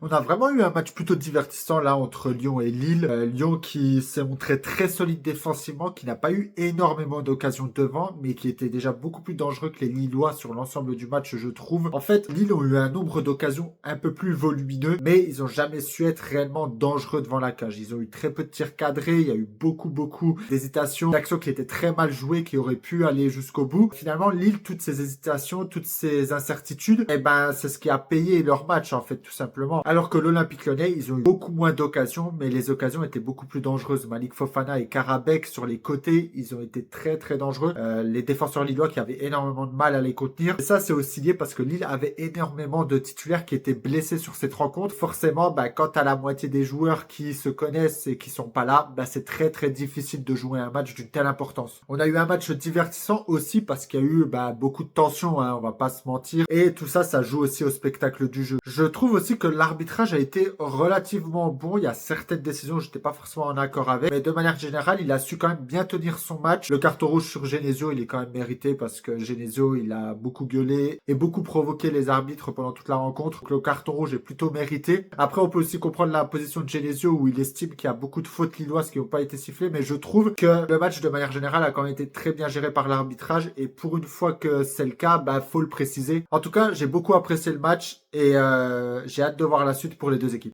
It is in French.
On a vraiment eu un match plutôt divertissant là entre Lyon et Lille. Lyon qui s'est montré très solide défensivement, qui n'a pas eu énormément d'occasions devant, mais qui était déjà beaucoup plus dangereux que les Lillois sur l'ensemble du match, je trouve. En fait, Lille ont eu un nombre d'occasions un peu plus volumineux, mais ils ont jamais su être réellement dangereux devant la cage. Ils ont eu très peu de tirs cadrés, il y a eu beaucoup d'hésitations, d'actions qui étaient très mal jouées, qui auraient pu aller jusqu'au bout. Finalement, Lille, toutes ces hésitations, toutes ces incertitudes, eh ben, c'est ce qui a payé leur match, en fait, tout simplement. Alors que l'Olympique Lyonnais, ils ont eu beaucoup moins d'occasions, mais les occasions étaient beaucoup plus dangereuses. Malik Fofana et Karabek sur les côtés, ils ont été très dangereux. Les défenseurs lillois qui avaient énormément de mal à les contenir. Et ça, c'est aussi lié parce que Lille avait énormément de titulaires qui étaient blessés sur cette rencontre. Forcément, bah, quand t'as la moitié des joueurs qui se connaissent et qui sont pas là, bah, c'est très difficile de jouer un match d'une telle importance. On a eu un match divertissant aussi parce qu'il y a eu bah, beaucoup de tension, hein, on va pas se mentir. Et tout ça, ça joue aussi au spectacle du jeu. Je trouve aussi que l'arbitrage a été relativement bon. Il y a certaines décisions où j'étais pas forcément en accord avec, mais de manière générale, il a su quand même bien tenir son match. Le carton rouge sur Genesio, il est quand même mérité parce que Genesio, il a beaucoup gueulé et beaucoup provoqué les arbitres pendant toute la rencontre. Donc le carton rouge est plutôt mérité. Après, on peut aussi comprendre la position de Genesio où il estime qu'il y a beaucoup de fautes lilloises qui n'ont pas été sifflées, mais je trouve que le match de manière générale a quand même été très bien géré par l'arbitrage et pour une fois que c'est le cas, bah faut le préciser. En tout cas, j'ai beaucoup apprécié le match et j'ai hâte de voir la suite pour les deux équipes.